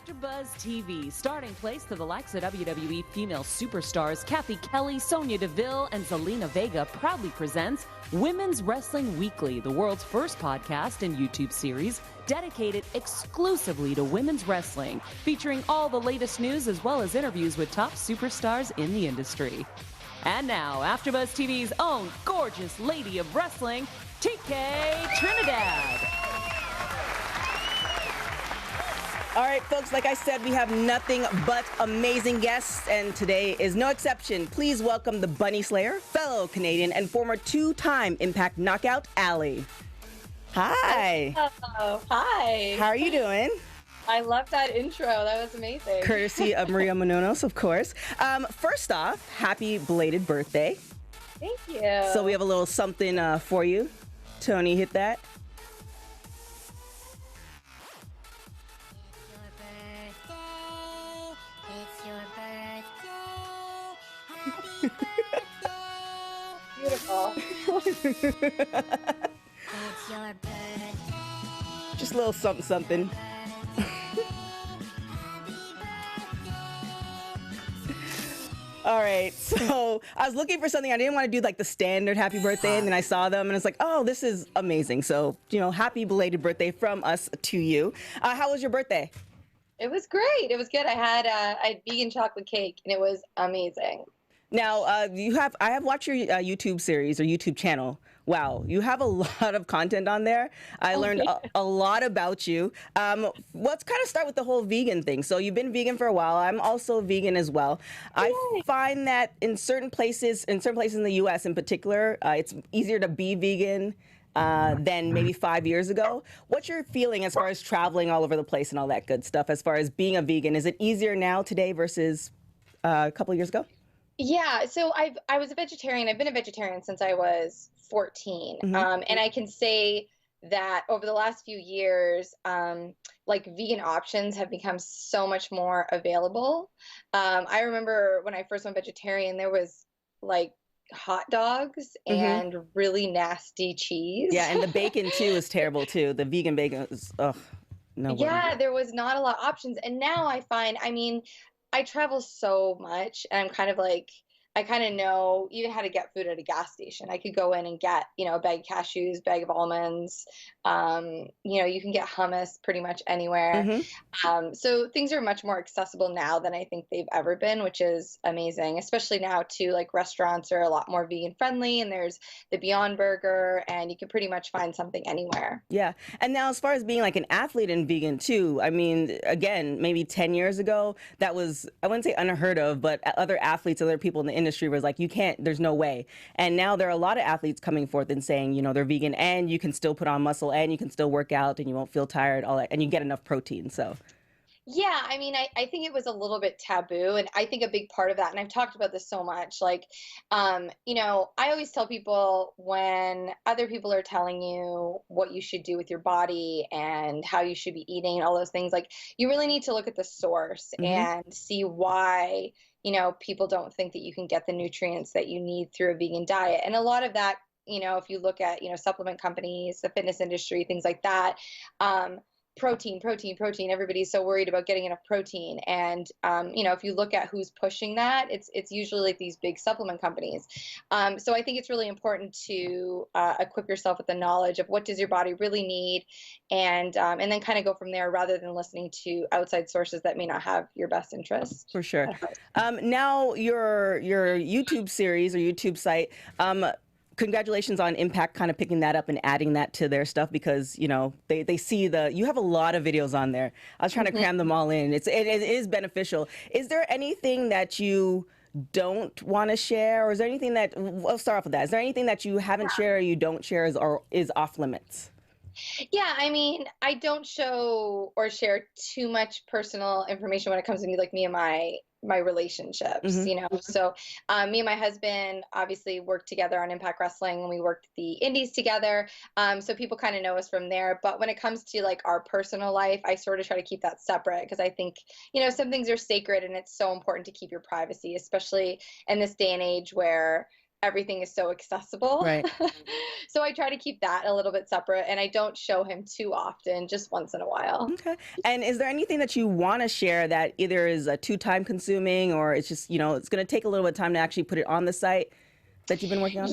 AfterBuzz TV, starting place to the likes of WWE female superstars Cathy, Kelley, Sonya, Deville, and Zelina Vega proudly presents Women's Wrestling Weekly, the world's first podcast and YouTube series dedicated exclusively to women's wrestling, featuring all the latest news as well as interviews with top superstars in the industry. And now, AfterBuzz TV's own gorgeous lady of wrestling, TK Trinidad. All right, folks, like I said, we have nothing but amazing guests, and today is no exception. Please welcome the Bunny Slayer, fellow Canadian, and former two-time Impact Knockout Allie. Hi. Hello. Hi. How are you doing? I love that intro. That was amazing. Courtesy of Maria Menounos, of course. First off, happy belated birthday. Thank you. So we have a little something for you. Tony, hit that. Beautiful. Just a little something. All right, so I was looking for something. I didn't want to do like the standard happy birthday, and then I saw them and it's like, oh, this is amazing. So, happy belated birthday from us to you. How was your birthday? It was great. It was good. I had vegan chocolate cake, and it was amazing. Now, I have watched your YouTube series or YouTube channel. Wow, you have a lot of content on there. I learned a lot about you. Let's kind of start with the whole vegan thing. So you've been vegan for a while. I'm also vegan as well. Yay. I find that in certain places in the U.S. in particular, it's easier to be vegan than maybe 5 years ago. What's your feeling as far as traveling all over the place and all that good stuff? As far as being a vegan, is it easier now today versus a couple of years ago? Yeah, so I was a vegetarian. I've been a vegetarian since I was 14. Mm-hmm. And I can say that over the last few years, like vegan options have become so much more available. I remember when I first went vegetarian, there was like hot dogs and really nasty cheese. Yeah, and the bacon too is terrible too. The vegan bacon is, no. Yeah, there was not a lot of options. And now I find, I travel so much, and I'm kind of like, I kind of know even how to get food at a gas station. I could go in and get, a bag of cashews, bag of almonds. You can get hummus pretty much anywhere. So things are much more accessible now than I think they've ever been, which is amazing, especially now too, like restaurants are a lot more vegan friendly, and there's the Beyond Burger, and you can pretty much find something anywhere. Yeah. And now as far as being like an athlete and vegan too, again, maybe 10 years ago, that was, I wouldn't say unheard of, but other athletes, other people in the industry was like, you can't, there's no way. And now there are a lot of athletes coming forth and saying, they're vegan and you can still put on muscle and you can still work out and you won't feel tired, all that, and you get enough protein. So yeah, I think it was a little bit taboo, and I think a big part of that, and I've talked about this so much, like, I always tell people when other people are telling you what you should do with your body and how you should be eating and all those things, like, you really need to look at the source and see why, people don't think that you can get the nutrients that you need through a vegan diet. And a lot of that, if you look at, supplement companies, the fitness industry, things like that, protein. Everybody's so worried about getting enough protein. And, if you look at who's pushing that, it's usually like these big supplement companies. So I think it's really important to equip yourself with the knowledge of what does your body really need, and then kind of go from there rather than listening to outside sources that may not have your best interests. For sure. Now your YouTube series or YouTube site, congratulations on Impact kind of picking that up and adding that to their stuff, because they see you have a lot of videos on there. I was trying to cram them all in. It is beneficial. Is there anything that you don't want to share, or is there anything that, I'll start off with that. Is there anything that you haven't shared or you don't share or is off limits? Yeah, I don't show or share too much personal information when it comes to me and my relationships, So me and my husband obviously worked together on Impact Wrestling, and we worked the indies together. So people kind of know us from there. But when it comes to like our personal life, I sort of try to keep that separate, because I think, some things are sacred, and it's so important to keep your privacy, especially in this day and age where everything is so accessible. Right. So I try to keep that a little bit separate, and I don't show him too often, just once in a while. Okay. And is there anything that you want to share that either is too time consuming, or it's just, it's going to take a little bit of time to actually put it on the site that you've been working on?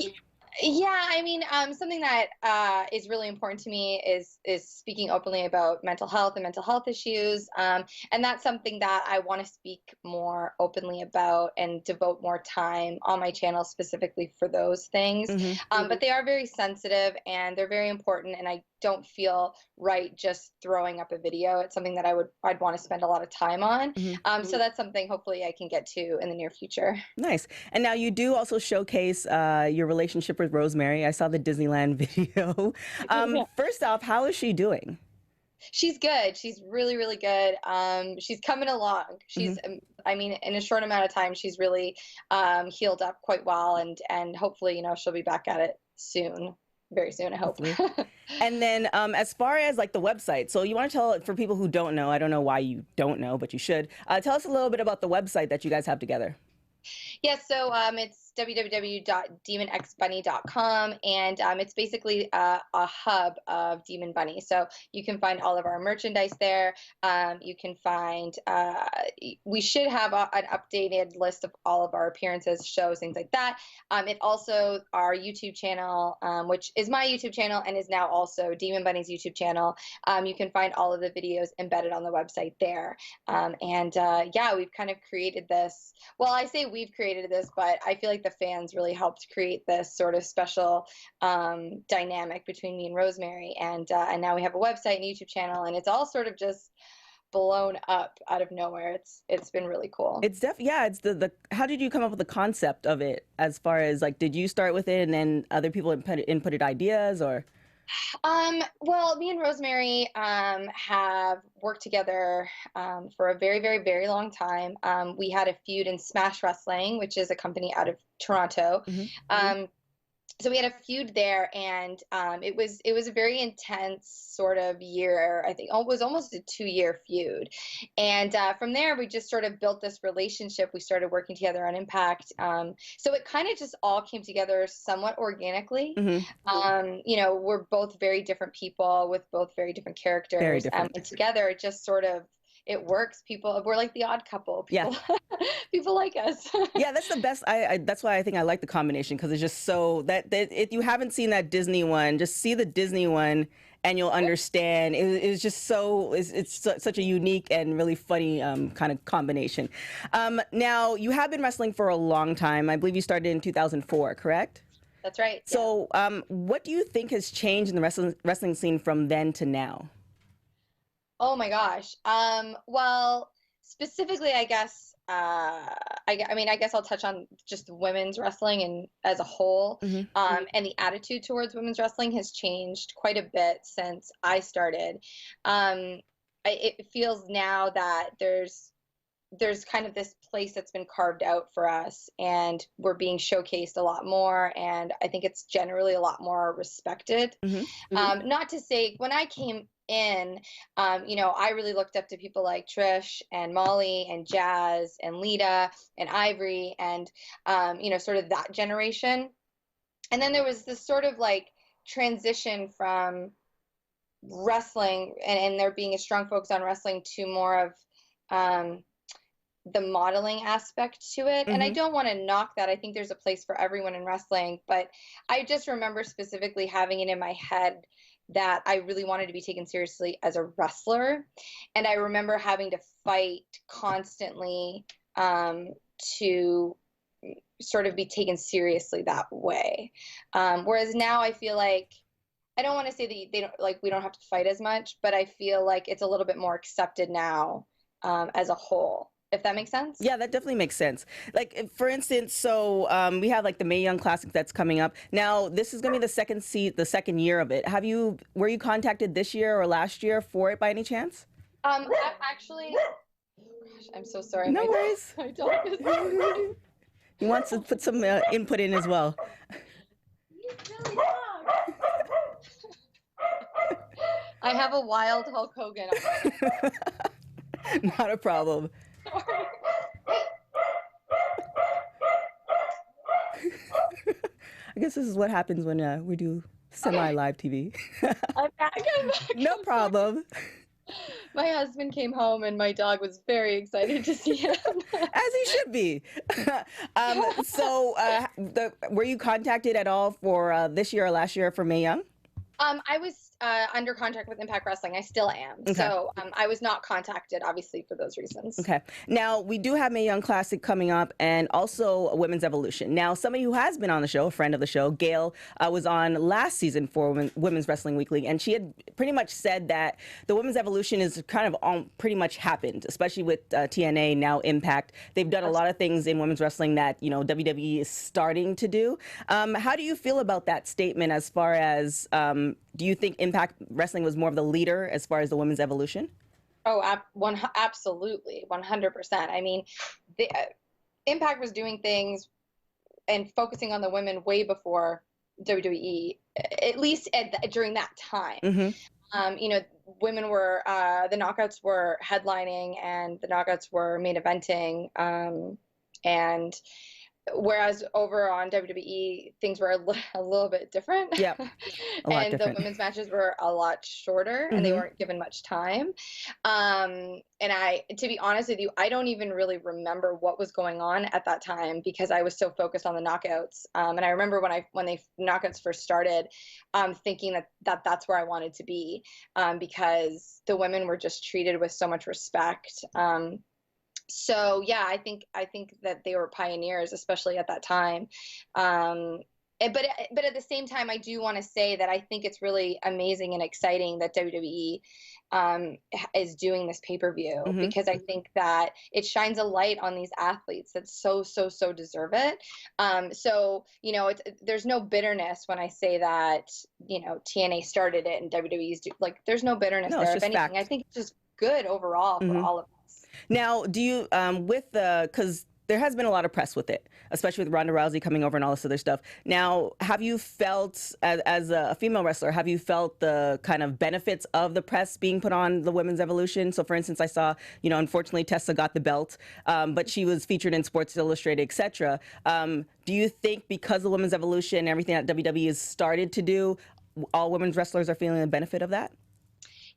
Yeah, I mean, something that is really important to me is speaking openly about mental health and mental health issues, and that's something that I want to speak more openly about and devote more time on my channel specifically for those things. But they are very sensitive and they're very important, and I don't feel right just throwing up a video. It's something that I'd want to spend a lot of time on. So that's something hopefully I can get to in the near future. Nice. And now you do also showcase your relationship with Rosemary. I saw the Disneyland video. First off, how is she doing? She's good. She's really, really good. She's coming along. She's, I mean, in a short amount of time, she's really healed up quite well, and hopefully, she'll be back at it soon. Very soon, I hope. And then as far as like the website, so you want to tell, for people who don't know, I don't know why you don't know, but you should, tell us a little bit about the website that you guys have together. Yes, so it's www.demonxbunny.com, and it's basically a hub of Demon Bunny. So you can find all of our merchandise there. You can find, we should have an updated list of all of our appearances, shows, things like that. It also, our YouTube channel, which is my YouTube channel and is now also Demon Bunny's YouTube channel. You can find all of the videos embedded on the website there. Yeah, we've kind of created this, well, I say we've created this, but I feel like the fans really helped create this sort of special dynamic between me and Rosemary, and now we have a website and YouTube channel, and it's all sort of just blown up out of nowhere. It's been really cool. It's it's the how did you come up with the concept of it, as far as like, did you start with it and then other people inputted ideas, or? Well, me and Rosemary have worked together for a very, very, very long time. We had a feud in Smash Wrestling, which is a company out of Toronto. So we had a feud there, and it was a very intense sort of year. I think it was almost a 2-year feud, and from there we just sort of built this relationship. We started working together on Impact, so it kind of just all came together somewhat organically. We're both very different people with both very different characters, very different. And together it just sort of, it works. We're like the odd couple. People, people like us. Yeah, that's the best. That's why I think I like the combination, because it's just so that if you haven't seen that Disney one, just see the Disney one and you'll understand. It's just so, it's such a unique and really funny kind of combination. Now, you have been wrestling for a long time. I believe you started in 2004, correct? That's right. So what do you think has changed in the wrestling scene from then to now? Oh my gosh. Well, specifically, I guess, I mean, I guess I'll touch on just women's wrestling and as a whole. And the attitude towards women's wrestling has changed quite a bit since I started. It feels now that there's kind of this place that's been carved out for us, and we're being showcased a lot more, and I think it's generally a lot more respected. Not to say, when I came in, I really looked up to people like Trish and Molly and Jazz and Lita and Ivory and, sort of that generation. And then there was this sort of like transition from wrestling and there being a strong focus on wrestling to more of the modeling aspect to it. And I don't want to knock that. I think there's a place for everyone in wrestling, but I just remember specifically having it in my head that I really wanted to be taken seriously as a wrestler. And I remember having to fight constantly to sort of be taken seriously that way. Whereas now I feel like, I don't want to say that they don't, like, we don't have to fight as much, but I feel like it's a little bit more accepted now as a whole. If that makes sense? Yeah, that definitely makes sense. Like, for instance, so we have like the Mae Young Classic that's coming up. Now, this is going to be the second year of it. Were you contacted this year or last year for it by any chance? Actually, gosh, I'm so sorry. No worries. My dog is He wants to put some input in as well. I have a wild Hulk Hogan. Not a problem. I guess this is what happens when we do semi-live TV. I'm back. No problem. My husband came home and my dog was very excited to see him. As he should be. Were you contacted at all for this year or last year for Mae Young? I was under contract with Impact Wrestling. I still am. Okay. So I was not contacted, obviously, for those reasons. Okay. Now, we do have Mae Young Classic coming up and also a Women's Evolution. Now, somebody who has been on the show, a friend of the show, Gail, was on last season for Women's Wrestling Weekly, and she had pretty much said that the Women's Evolution is kind of pretty much happened, especially with TNA, now Impact. They've done a lot of things in women's wrestling that, WWE is starting to do. How do you feel about that statement as far as, do you think Impact Wrestling was more of the leader as far as the women's evolution? Oh, absolutely, 100%. I mean, Impact was doing things and focusing on the women way before WWE, at least during that time. Mm-hmm. Women were, the Knockouts were headlining and the Knockouts were main eventing. And whereas over on WWE, things were a little bit different. Yeah, and the women's matches were a lot shorter, and they weren't given much time. And to be honest with you, I don't even really remember what was going on at that time because I was so focused on the Knockouts. And I remember when the Knockouts first started, thinking that's where I wanted to be, because the women were just treated with so much respect. So yeah, I think that they were pioneers, especially at that time. But at the same time, I do want to say that I think it's really amazing and exciting that WWE is doing this pay-per-view, because I think that it shines a light on these athletes that so deserve it. So there's no bitterness when I say that TNA started it and WWE's there's no bitterness there. If anything, fact. I think it's just good overall for all of us. Now, do you, because there has been a lot of press with it, especially with Ronda Rousey coming over and all this other stuff. Now, have you felt, as a female wrestler, have you felt the kind of benefits of the press being put on the women's evolution? So, for instance, I saw, unfortunately, Tessa got the belt, but she was featured in Sports Illustrated, etc. Do you think because the women's evolution and everything that WWE has started to do, all women's wrestlers are feeling the benefit of that?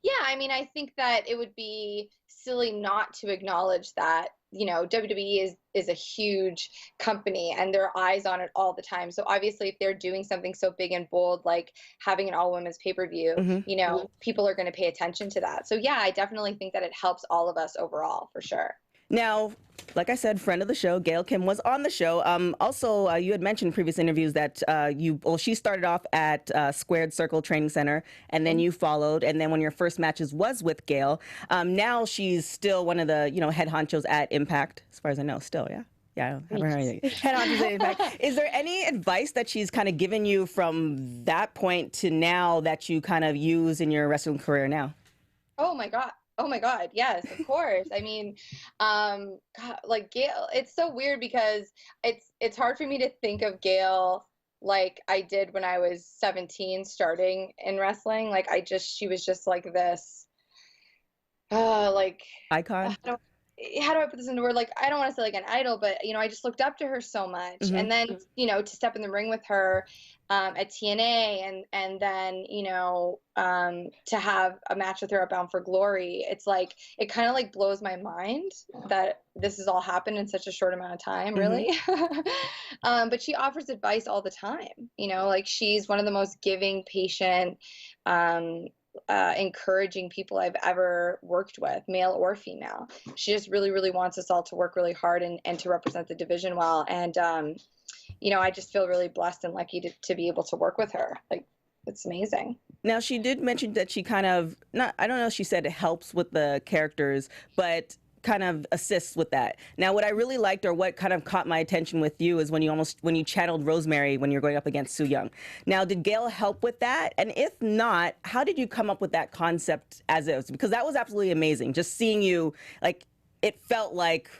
Yeah, I mean, I think that it would be silly not to acknowledge that, WWE is a huge company and there are eyes on it all the time. So obviously if they're doing something so big and bold, like having an all women's pay-per-view, people are going to pay attention to that. So yeah, I definitely think that it helps all of us overall, for sure. Now, like I said, friend of the show, Gail Kim was on the show. Also, you had mentioned in previous interviews that she started off at Squared Circle Training Center, and then you followed, and then one of your first matches was with Gail. Now she's still one of the head honchos at Impact, as far as I know. Still, yeah. Yeah, I haven't heard anything. Head honchos at Impact. Is there any advice that she's kind of given you from that point to now that you kind of use in your wrestling career now? Oh my God, yes, of course. I mean, God, Gail, it's so weird because it's hard for me to think of Gail like I did when I was 17 starting in wrestling. She was just like this, icon. How do I put this into word? I don't want to say like an idol, but I just looked up to her so much. And then to step in the ring with her at TNA, and then to have a match with her at Bound for Glory, it's it kind of blows my mind that this has all happened in such a short amount of time, really. But she offers advice all the time. She's one of the most giving, patient, encouraging people I've ever worked with, male or female. She just really wants us all to work really hard and to represent the division well. And I just feel really blessed and lucky to be able to work with her. It's amazing. Now, she did mention that she kind of, I don't know if she said it helps with the characters, but kind of assists with that. Now, what I really liked, or what kind of caught my attention with you, is when you channeled Rosemary when you're going up against Su Yung. Now, did Gail help with that? And if not, how did you come up with that concept as is? Because that was absolutely amazing. Just seeing you, it felt like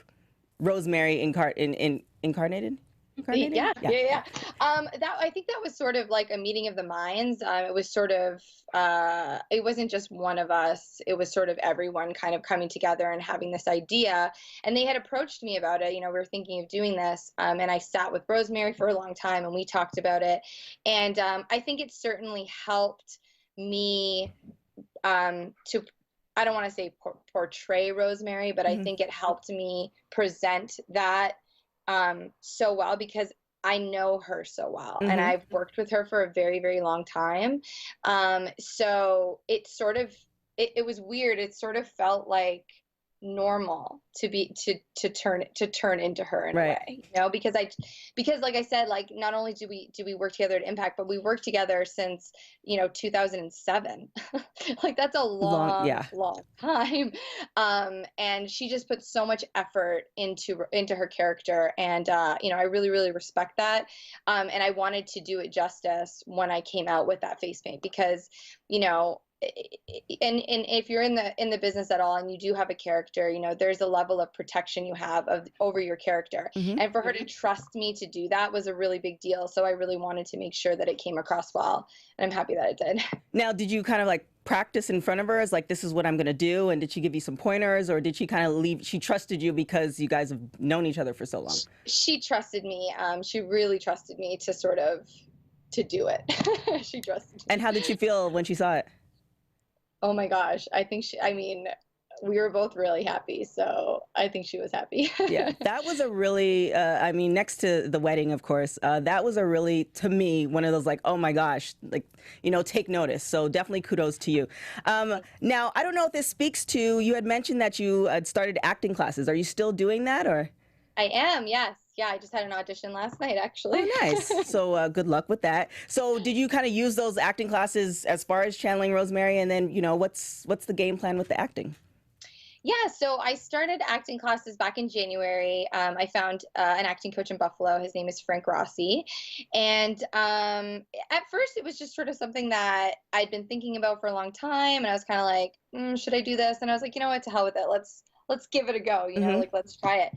Rosemary incarnated. Yeah. That I think that was sort of like a meeting of the minds. It was sort of it wasn't just one of us. It was sort of everyone kind of coming together and having this idea. And they had approached me about it. You know, we were thinking of doing this, and I sat with Rosemary for a long time, and we talked about it. And I think it certainly helped me to. I don't want to say portray Rosemary, but I think it helped me present that so well because I know her so well and I've worked with her for a very, very long time. So it sort of, it was weird. It sort of felt like normal to turn into her in a way, you know, because like I said, like not only do we work together at Impact, but we worked together since, you know, 2007. Like that's a long time. And she just put so much effort into her character, and you know, I really, really respect that. And I wanted to do it justice when I came out with that face paint because, you know, and if you're in the business at all and you do have a character, you know, there's a level of protection you have over your character. And for her to trust me to do that was a really big deal. So I really wanted to make sure that it came across well, and I'm happy that it did. Now, did you kind of like practice in front of her as like, this is what I'm going to do? And did she give you some pointers, or did she kind of she trusted you because you guys have known each other for so long? She trusted me. She really trusted me to sort of to do it. She trusted me. And how did she feel when she saw it? Oh my gosh. I mean, we were both really happy. So I think she was happy. Yeah, that was a really, I mean, next to the wedding, of course, that was a really, to me, one of those like, oh my gosh, like, you know, take notice. So definitely kudos to you. Now, I don't know if this speaks to, you had mentioned that you had started acting classes. Are you still doing that, or? I am, yes. Yeah, I just had an audition last night, actually. Oh, nice. So good luck with that. So did you kind of use those acting classes as far as channeling Rosemary? And then, you know, what's the game plan with the acting? Yeah, so I started acting classes back in January. I found an acting coach in Buffalo. His name is Frank Rossi. And at first, it was just sort of something that I'd been thinking about for a long time. And I was kind of like, should I do this? And I was like, you know what, to hell with it. Let's give it a go, you know, like, let's try it.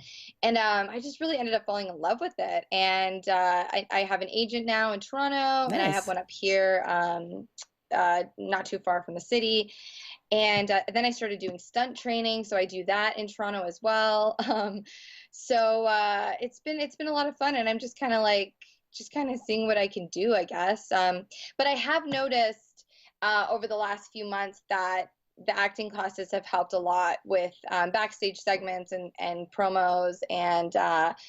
And I just really ended up falling in love with it. And I have an agent now in Toronto, and I have one up here, not too far from the city. And then I started doing stunt training. So I do that in Toronto as well. So it's been a lot of fun, and I'm just kind of seeing what I can do, I guess. But I have noticed over the last few months that the acting classes have helped a lot with backstage segments and promos and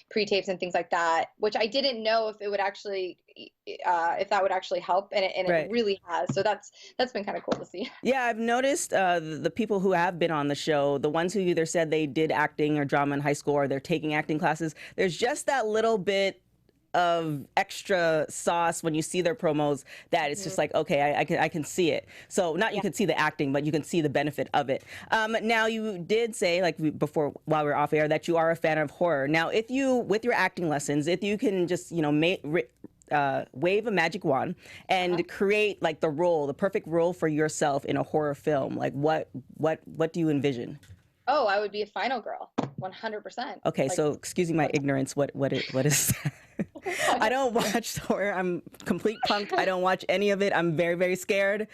pre-tapes and things like that, which I didn't know if it would actually, if that would actually help, and it really has. So that's been kind of cool to see. Yeah, I've noticed the people who have been on the show, the ones who either said they did acting or drama in high school, or they're taking acting classes, there's just that little bit of extra sauce when you see their promos that it's just like, okay, I can see it. So not you can see the acting, but you can see the benefit of it. Now, you did say, like before, while we were off air, that you are a fan of horror. Now, if you, with your acting lessons, if you can just, you know, wave a magic wand and create like the perfect role for yourself in a horror film, like what do you envision? Oh, I would be a final girl, 100%. Okay, like, so excuse me my ignorance. What is that? I don't watch horror. I'm complete punk. I don't watch any of it. I'm very, very scared.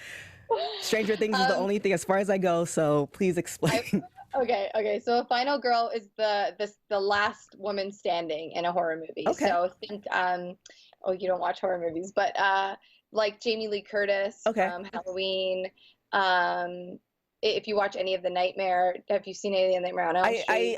Stranger Things is the only thing as far as I go. So please explain. Okay. So a final girl is the last woman standing in a horror movie. Okay. So think, you don't watch horror movies, but like Jamie Lee Curtis, Halloween. If you watch any of the Nightmare, have you seen any of the Nightmare on Elm Street?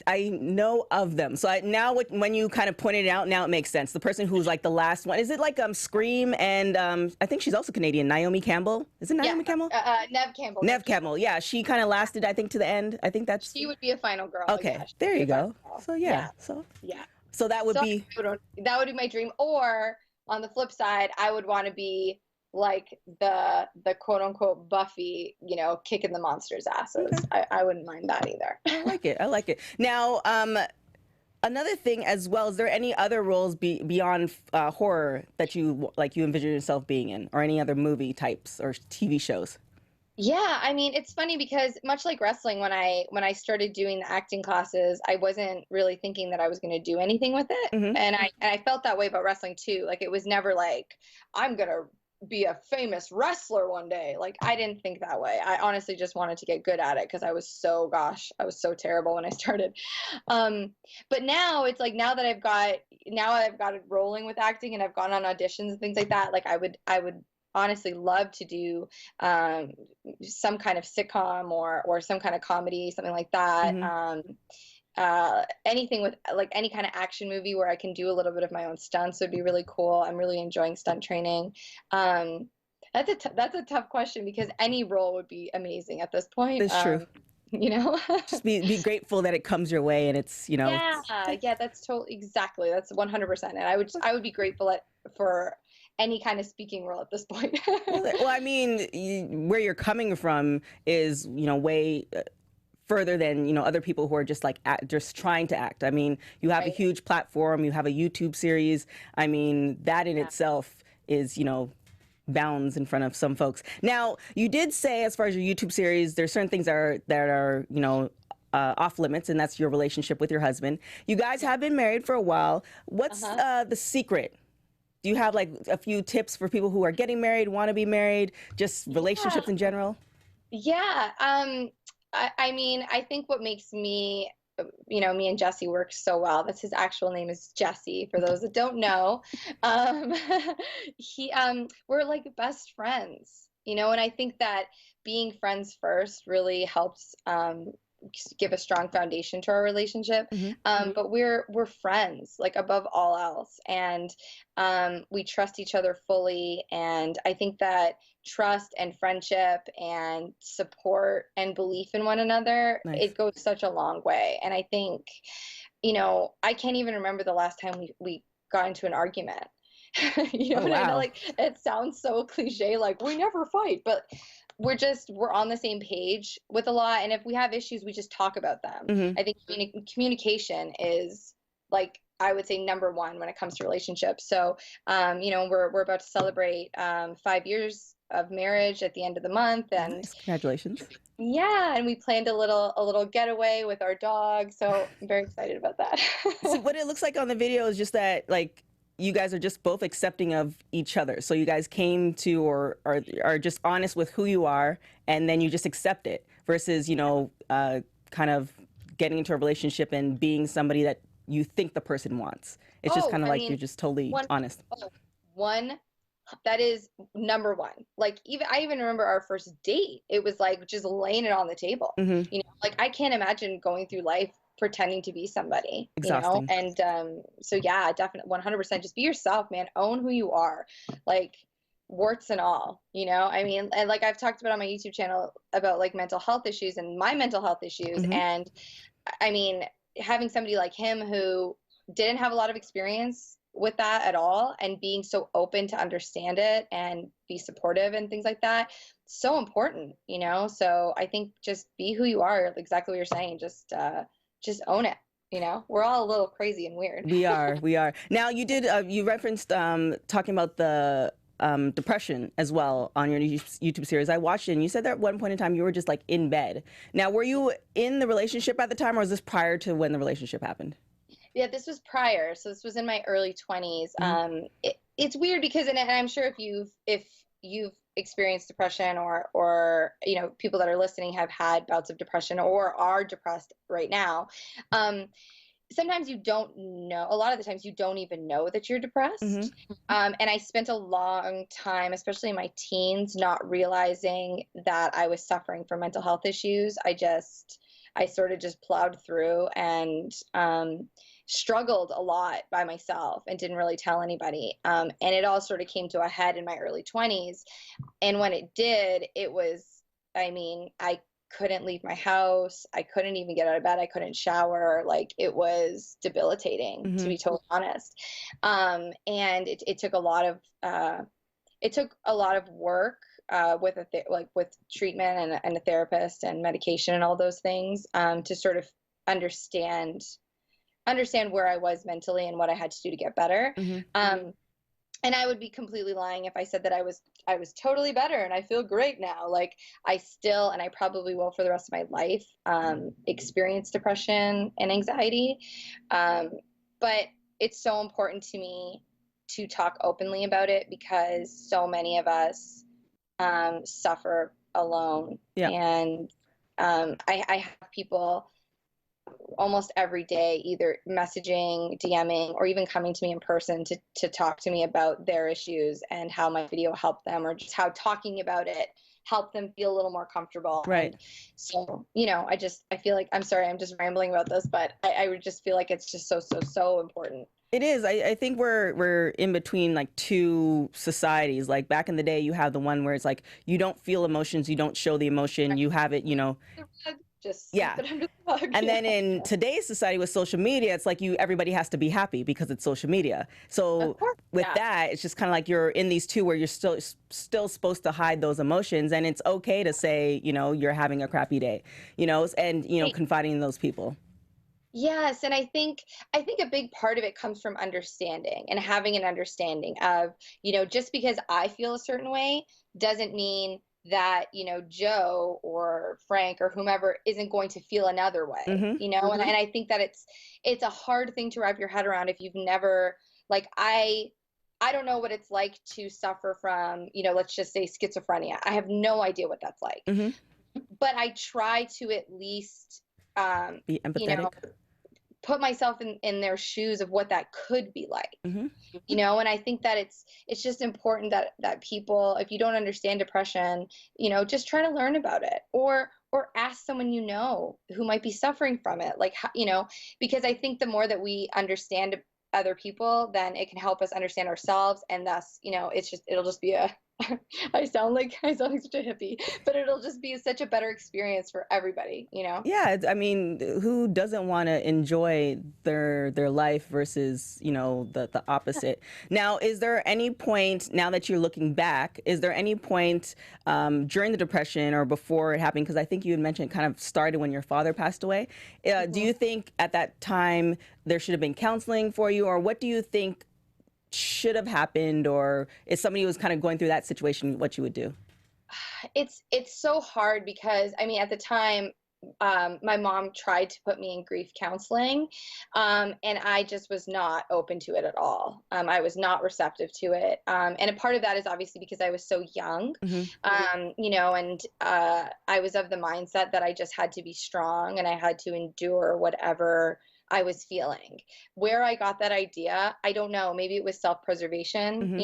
I know of them. So now when you kind of pointed it out, now it makes sense. The person who's like the last one, is it like Scream, and I think she's also Canadian, Naomi Campbell? Is it Naomi Campbell? Neve Campbell. Neve Campbell, yeah. She kind of lasted, I think, to the end. I think that's... She would be a final girl. Okay, yeah, there you go. So yeah. So that would be... That would be my dream. Or on the flip side, I would want to be like the quote unquote Buffy, you know, kicking the monster's asses. Okay. I wouldn't mind that either. I like it. Now, another thing as well, is there any other roles beyond horror that you envision yourself being in, or any other movie types or TV shows? Yeah, I mean, it's funny because much like wrestling, when I started doing the acting classes, I wasn't really thinking that I was going to do anything with it. Hmm. And I felt that way about wrestling too. Like it was never like I'm going to be a famous wrestler one day. Like I didn't think that way. I honestly just wanted to get good at it because I was so terrible when I started. Um, but now that I've got it rolling with acting and I've gone on auditions and things like that, like I would honestly love to do um, some kind of sitcom or some kind of comedy, something like that. Hmm. Anything with like any kind of action movie where I can do a little bit of my own stunts would be really cool. I'm really enjoying stunt training. Um, that's a tough question because any role would be amazing at this point. That's true. You know? Just be grateful that it comes your way, and it's, Yeah, yeah, that's totally exactly. That's 100%. And I would be grateful for any kind of speaking role at this point. well, I mean, where you're coming from is, way further than, other people who are just like just trying to act. I mean, you have a Right. huge platform, you have a YouTube series. I mean, that in Yeah. itself is, bounds in front of some folks. Now, you did say, as far as your YouTube series, there's certain things that are off limits, and that's your relationship with your husband. You guys have been married for a while. What's Uh-huh. the secret? Do you have like a few tips for people who are getting married, want to be married, just Yeah. relationships in general? Yeah. I mean, I think what makes me and Jesse work so well. That's his actual name is Jesse, for those that don't know. Um, we're like best friends, and I think that being friends first really helps give a strong foundation to our relationship. Hmm. But we're friends, like above all else, and we trust each other fully. And I think that trust and friendship and support and belief in one another, Nice. it goes such a long way. And I think, I can't even remember the last time we got into an argument. Oh, And I know wow. like it sounds so cliche, like we never fight, but we're on the same page with a lot. And if we have issues, we just talk about them. Hmm. I think communication is like, I would say, number one when it comes to relationships. So, we're about to celebrate 5 years of marriage at the end of the month, and Nice. Congratulations. yeah, and we planned a little getaway with our dog. So I'm very excited about that. So what it looks like on the video is just that, like, you guys are just both accepting of each other. So you guys came to, or are just honest with who you are, and then you just accept it versus, kind of getting into a relationship and being somebody that you think the person wants. It's just Oh, kind of I like mean, you're just totally one, honest. oh, one, that is number one. Like I even remember our first date. It was like just laying it on the table. Hmm. Like I can't imagine going through life pretending to be somebody. Exhausting. And so yeah, definitely 100% just be yourself, man. Own who you are. Like warts and all. I mean, and like I've talked about on my YouTube channel about like mental health issues and my mental health issues. Hmm. And I mean, having somebody like him who didn't have a lot of experience with that at all and being so open to understand it and be supportive and things like that, so important. So I think just be who you are, exactly what you're saying. Just own it. We're all a little crazy and weird. We are. Now, you referenced talking about the depression as well on your YouTube series. I watched it, and you said that at one point in time you were just like in bed. Now, were you in the relationship at the time, or was this prior to when the relationship happened? Yeah, this was prior. So this was in my early 20s. Hmm. It's weird because, and I'm sure if you've experienced depression or people that are listening have had bouts of depression or are depressed right now. Um, Sometimes you don't know. A lot of the times you don't even know that you're Hmm. depressed. And I spent a long time, especially in my teens, not realizing that I was suffering from mental health issues. I sort of just plowed through and struggled a lot by myself and didn't really tell anybody. And it all sort of came to a head in my early 20s. And when it did, I mean, I couldn't leave my house. I couldn't even get out of bed. I couldn't shower. Like it was debilitating, to Hmm. be totally honest. And it took a lot of work with treatment and a therapist and medication and all those things to sort of understand where I was mentally and what I had to do to get better. Hmm. And I would be completely lying if I said that I was totally better and I feel great now. Like I still, and I probably will for the rest of my life, experience depression and anxiety. But it's so important to me to talk openly about it because so many of us suffer alone. Yeah. And I have people almost every day either messaging, DMing, or even coming to me in person to talk to me about their issues and how my video helped them, or just how talking about it helped them feel a little more comfortable. Right. And so, I feel like, I'm sorry, I'm just rambling about this, but I would just feel like it's just so important. It is. I think we're in between like two societies. Like back in the day, you have the one where it's like you don't feel emotions, you don't show the emotion, you have it, Just yeah. sweep it under the rug. And then in today's society with social media, it's like everybody has to be happy because it's social media. So with that, it's just kind of like you're in these two where you're still supposed to hide those emotions, and it's okay to say, you're having a crappy day, and confiding in those people. Yes, and I think a big part of it comes from understanding and having an understanding of, just because I feel a certain way doesn't mean that, Joe or Frank or whomever isn't going to feel another way, and I think that it's a hard thing to wrap your head around if you've never, like, I don't know what it's like to suffer from, let's just say schizophrenia. I have no idea what that's like, but I try to at least, be empathetic. Put myself in their shoes of what that could be like, and I think that it's just important that people, if you don't understand depression, just try to learn about it, or ask someone who might be suffering from it, like, because I think the more that we understand other people, then it can help us understand ourselves, and thus, it'll just be I sound like such a hippie, but it'll just be such a better experience for everybody, Yeah, I mean, who doesn't want to enjoy their life versus, the opposite? Now, is there any point, now that you're looking back, is there any point during the depression or before it happened, because I think you had mentioned it kind of started when your father passed away. Do you think at that time there should have been counseling for you, or what do you think should have happened, or if somebody was kind of going through that situation, what you would do? It's so hard because, I mean, at the time, my mom tried to put me in grief counseling, and I just was not open to it at all. I was not receptive to it, and a part of that is obviously because I was so young, and I was of the mindset that I just had to be strong and I had to endure whatever I was feeling. Where I got that idea, I don't know. Maybe it was self-preservation,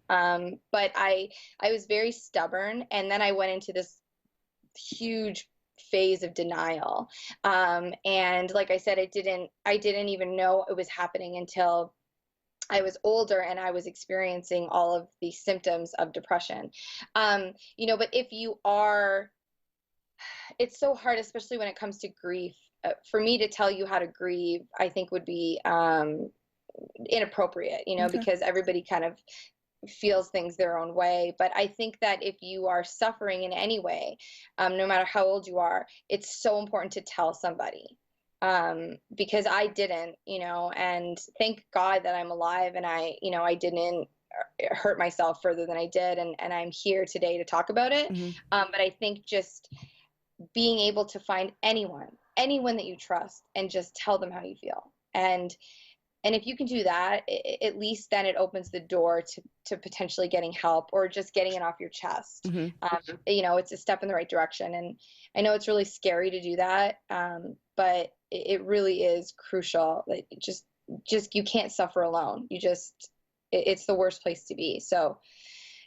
but I was very stubborn, and then I went into this huge phase of denial. And like I said, I didn't even know it was happening until I was older and I was experiencing all of the symptoms of depression. But if you are, it's so hard, especially when it comes to grief. For me to tell you how to grieve, I think would be inappropriate, because everybody kind of feels things their own way. But I think that if you are suffering in any way, no matter how old you are, it's so important to tell somebody, because I didn't, and thank God that I'm alive and I didn't hurt myself further than I did. And I'm here today to talk about it. But I think just being able to find anyone that you trust and just tell them how you feel. And if you can do that, at least then it opens the door to potentially getting help or just getting it off your chest. It's a step in the right direction. And I know it's really scary to do that, but it really is crucial that you can't suffer alone. It's the worst place to be. So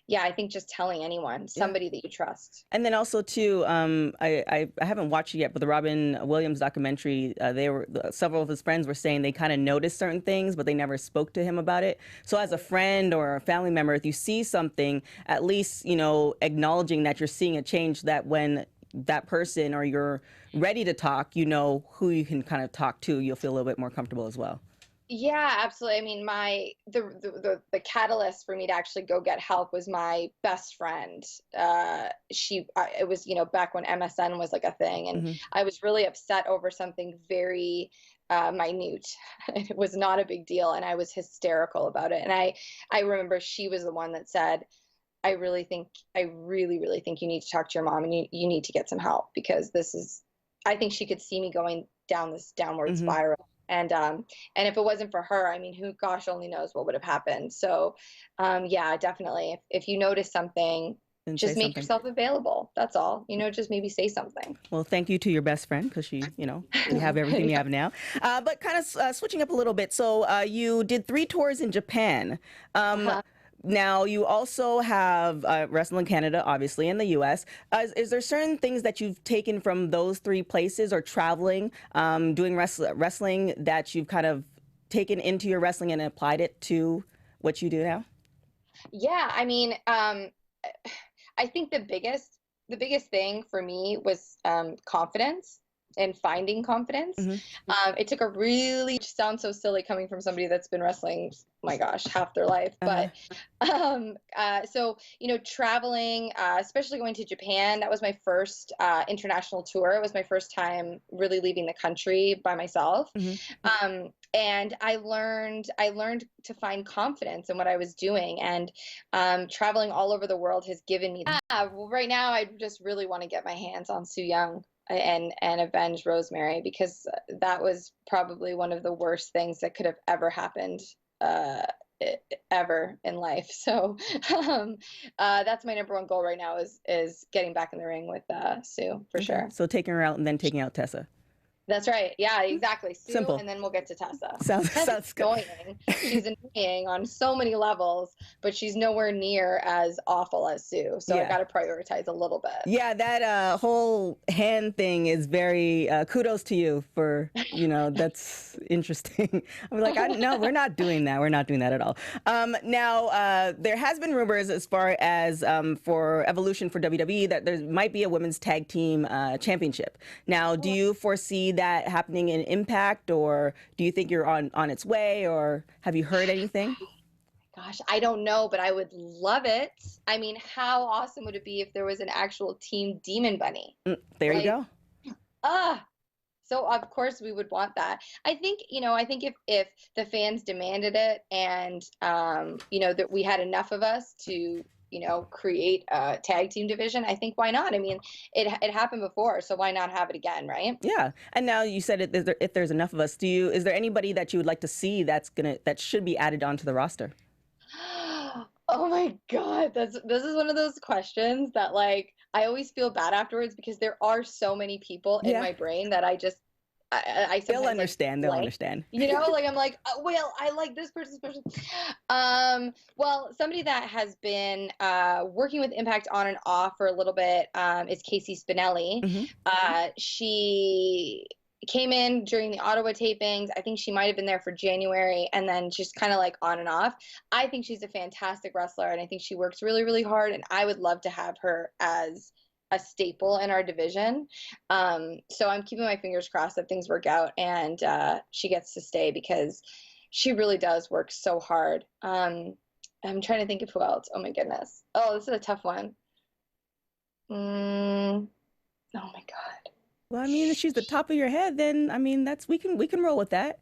yeah, I think just telling anyone, somebody that you trust. And then also too, I haven't watched it yet, but the Robin Williams documentary, several of his friends were saying they kind of noticed certain things, but they never spoke to him about it. So as a friend or a family member, if you see something, at least, acknowledging that you're seeing a change, that when that person or you're ready to talk, who you can kind of talk to, you'll feel a little bit more comfortable as well. Yeah, absolutely. I mean, the catalyst for me to actually go get help was my best friend. It was, back when MSN was like a thing, and Hmm. I was really upset over something very minute. It was not a big deal, and I was hysterical about it. And I remember she was the one that said, I really, really think you need to talk to your mom, and you need to get some help, because I think she could see me going down this downward Hmm. spiral. And if it wasn't for her, I mean, who, gosh, only knows what would have happened. So, yeah, definitely. If you notice something, And say just make something. yourself available. That's all. Just maybe say something. Well, thank you to your best friend, because you have everything you Yeah. have now. But kind of switching up a little bit. So you did 3 tours in Japan. Um, Uh-huh. Now you also have Wrestle in Canada, obviously, in the U.S. Is there certain things that you've taken from those 3 places, or traveling, doing wrestling, that you've kind of taken into your wrestling and applied it to what you do now? Yeah, I mean, I think the biggest thing for me was confidence and finding confidence. Hmm. It took a really, sounds so silly coming from somebody that's been wrestling, my gosh, half their life. Uh-huh. But so traveling, especially going to Japan, that was my first international tour. It was my first time really leaving the country by myself. Hmm. And I learned to find confidence in what I was doing, and traveling all over the world has given me that. Well, right now I just really want to get my hands on Su Young and avenge Rosemary, because that was probably one of the worst things that could have ever happened uh, ever in life. So that's my number one goal right now, is getting back in the ring with Sue, for Okay. sure. So taking her out and then taking out Tessa. That's right. Yeah, exactly. Sue, Simple. and then we'll get to Tessa. Sounds Tessa's sounds good. annoying. She's annoying on so many levels, but she's nowhere near as awful as Sue. So I Yeah. got to prioritize a little bit. Yeah, that whole hand thing is very kudos to you for, that's interesting. I'm like, no, we're not doing that. We're not doing that at all. Now, there has been rumors as far as for Evolution for WWE that there might be a women's tag team championship. Now, do you foresee that happening in Impact, or do you think you're on its way, or have you heard anything? Gosh, I don't know, but I would love it. I mean, how awesome would it be if there was an actual team Demon Bunny? There you Like, go. ah, so of course we would want that. I think if the fans demanded it, and that we had enough of us to create a tag team division, I think, why not? I mean, it happened before, so why not have it again, right? Yeah, and now you said it. If there's enough of us, is there anybody that you would like to see that should be added onto the roster? Oh my God, this is one of those questions that, like, I always feel bad afterwards, because there are so many people in Yeah, my brain that I they'll sometimes like understand. They'll blank. understand. Like, I'm like, well, I like this person. Well, somebody that has been working with Impact on and off for a little bit is Casey Spinelli. Hmm. She came in during the Ottawa tapings. I think she might have been there for January, and then just kind of like on and off. I think she's a fantastic wrestler, and I think she works really, really hard, and I would love to have her as a staple in our division. So I'm keeping my fingers crossed that things work out, and she gets to stay, because she really does work so hard. I'm trying to think of who else. Oh my goodness. Oh, this is a tough one. Oh my God. Well, I mean, if she's the top of your head, then I mean, we can roll with that.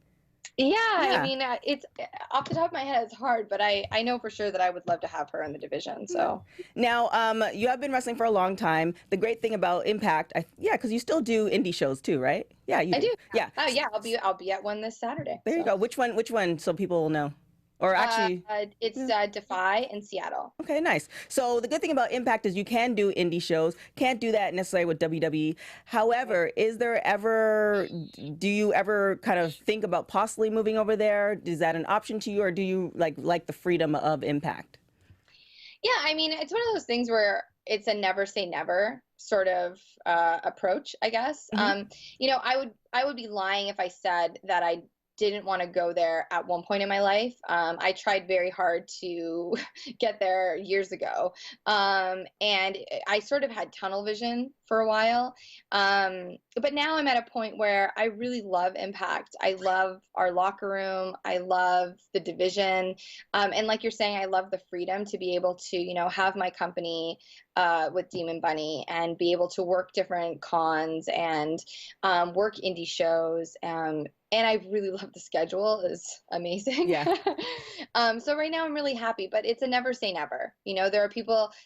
Yeah, I Yeah. mean, it's off the top of my head, it's hard, but I know for sure that I would love to have her in the division. Yeah. So Now, you have been wrestling for a long time. The great thing about Impact, yeah, because you still do indie shows too, right? Yeah, you I do. do. Yeah. Oh yeah, I'll be at one this Saturday. There you So go. Which one? Which one? So people will know. Or actually, it's yeah. Defy in Seattle. Okay, nice. So the good thing about Impact is you can do indie shows. Can't do that necessarily with WWE. However, do you ever kind of think about possibly moving over there? Is that an option to you, or do you like the freedom of Impact? Yeah, I mean, it's one of those things where it's a never say never sort of approach, I guess. Hmm. I would be lying if I said that didn't want to go there at one point in my life. I tried very hard to get there years ago. And I sort of had tunnel vision for a while. But now I'm at a point where I really love Impact. I love our locker room. I love the division. And like you're saying, I love the freedom to be able to, have my company with Demon Bunny and be able to work different cons and work indie shows. And I really love the schedule. It's amazing. Yeah. So right now I'm really happy, but it's a never say never. There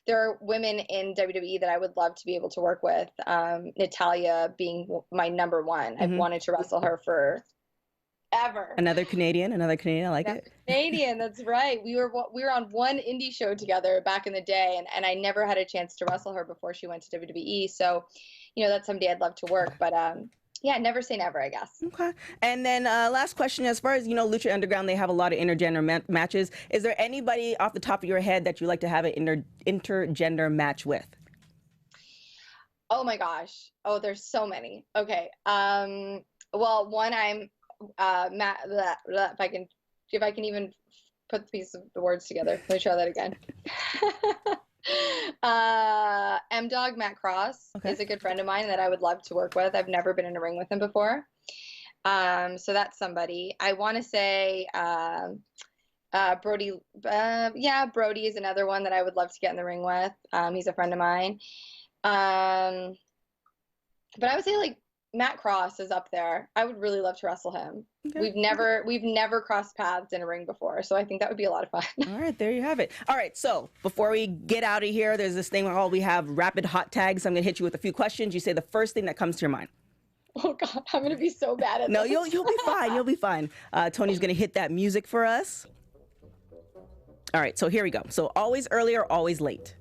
are women in WWE that I would love to be able to work with. Natalia being my number one. I've wanted to wrestle her for ever. Another Canadian. I like it. Canadian, that's right. We were on one indie show together back in the day, and I never had a chance to wrestle her before she went to WWE. So, that's somebody I'd love to work, but yeah, never say never, I guess. Okay. And then last question, as far as, Lucha Underground, they have a lot of intergender matches. Is there anybody off the top of your head that you like to have an intergender match with? Oh my gosh. Oh, there's so many. Okay. Well, one I'm if I can even put the piece of the words together. Let me try that again. M-Dog Matt Cross is a good friend of mine that I would love to work with. I've never been in a ring with him before. So that's somebody. I want to say Brody. Brody is another one that I would love to get in the ring with. He's a friend of mine. But I would say like Matt Cross is up there. I would really love to wrestle him. Okay. We've never crossed paths in a ring before, so I think that would be a lot of fun. All right, there you have it. All right, so before we get out of here, there's this thing where we have rapid hot tags. I'm gonna hit you with a few questions. You say the first thing that comes to your mind. Oh God, I'm gonna be so bad at this. No, you'll be fine. You'll be fine. Tony's gonna hit that music for us. All right, so here we go. So always early or always late?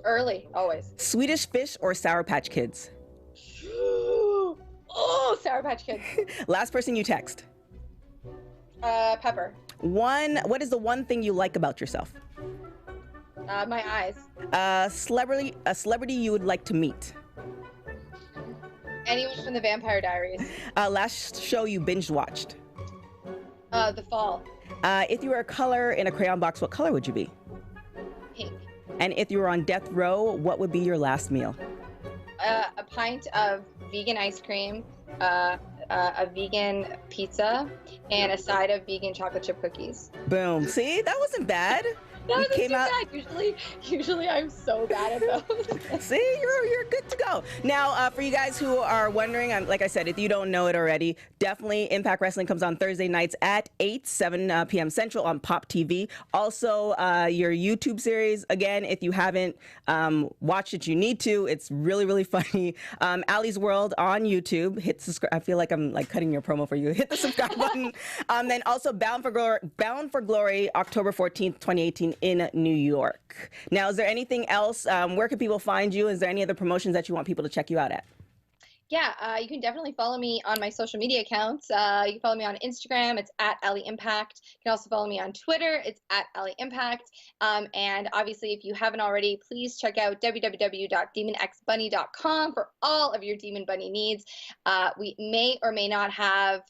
Early, always. Swedish Fish or Sour Patch Kids? Oh, Sour Patch Kids. Last person you text? Pepper. What is the one thing you like about yourself? My eyes. A celebrity you would like to meet? Anyone from the Vampire Diaries. Last show you binge watched? The Fall. If you were a color in a crayon box, what color would you be? Pink. And if you were on death row, what would be your last meal? A pint of vegan ice cream, a vegan pizza, and a side of vegan chocolate chip cookies. Boom. See, that wasn't bad. That wasn't too bad. Usually I'm so bad at those. See, you're good to go. Now, for you guys who are wondering, like I said, if you don't know it already, definitely Impact Wrestling comes on Thursday nights at 7 p.m. Central on Pop TV. Also, your YouTube series, again, if you haven't watched it, you need to. It's really, really funny. Allie's World on YouTube. Hit subscribe. I feel like I'm like cutting your promo for you. Hit the subscribe button. Then also Bound for Glory, October 14th, 2018 in New York. Now, is there anything else? Where can people find you? Is there any other promotions that you want people to check you out at? Yeah, you can definitely follow me on my social media accounts. You can follow me on Instagram. It's at Allie Impact. You can also follow me on Twitter. It's at Allie Impact. And obviously, if you haven't already, please check out www.demonxbunny.com for all of your Demon Bunny needs. We may or may not have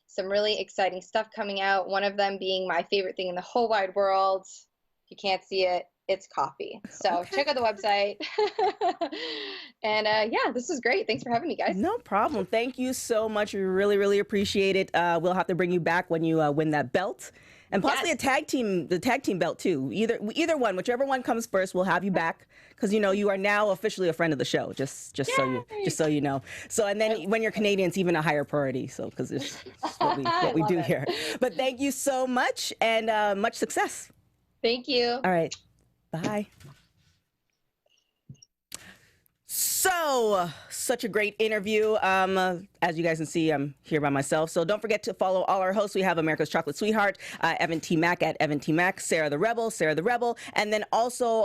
some really exciting stuff coming out. One of them being my favorite thing in the whole wide world. If you can't see it, it's coffee. So check out the website. And yeah, this is great. Thanks for having me, guys. No problem. Thank you so much. We really, really appreciate it. We'll have to bring you back when you win that belt. And possibly the tag team belt too. Either one, whichever one comes first, we'll have you back because you are now officially a friend of the show. Just so you know. So and then when you're Canadian, it's even a higher priority. So because it's what we do here. But thank you so much and much success. Thank you. All right. Bye. So, such a great interview. As you guys can see, I'm here by myself. So don't forget to follow all our hosts. We have America's Chocolate Sweetheart, Evan T. Mack at Evan T. Mack, Sarah the Rebel. And then also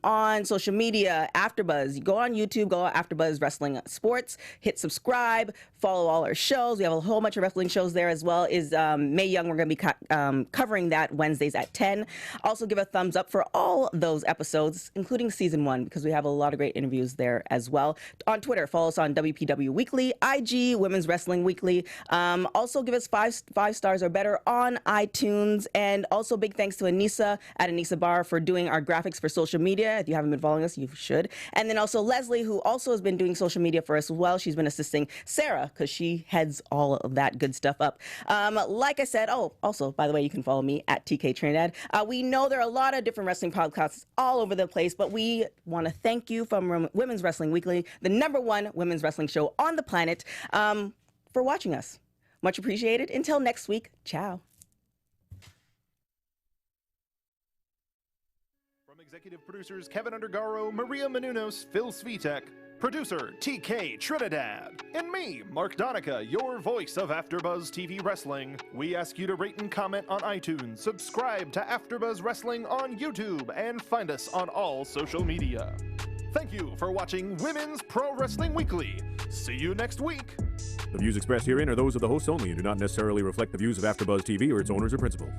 on social media, AfterBuzz. You go on YouTube, go AfterBuzz Wrestling Sports, hit subscribe, follow all our shows. We have a whole bunch of wrestling shows there as well. Is Mae Young. We're going to be covering that Wednesdays at 10. Also give a thumbs up for all those episodes, including season 1, because we have a lot of great interviews there as well. On Twitter, follow us on WPW Weekly, IG, Women's Wrestling Weekly. Also give us five stars or better on iTunes. And also big thanks to Anissa at Anissa Bar for doing our graphics for social media. If you haven't been following us, you should. And then also Leslie, who also has been doing social media for us as well. She's been assisting Sarah because she heads all of that good stuff up. Like I said, also, by the way, you can follow me at TK Trinidad. We know there are a lot of different wrestling podcasts all over the place, but we want to thank you from Women's Wrestling Weekly, the #1 women's wrestling show on the planet, for watching us. Much appreciated. Until next week, ciao. From executive producers Kevin Undergaro, Maria Menounos, Phil Svitek, producer TK Trinidad, and me, Mark Donica, your voice of AfterBuzz TV Wrestling, we ask you to rate and comment on iTunes, subscribe to AfterBuzz Wrestling on YouTube, and find us on all social media. Thank you for watching Women's Pro Wrestling Weekly. See you next week. The views expressed herein are those of the hosts only and do not necessarily reflect the views of AfterBuzz TV or its owners or principals.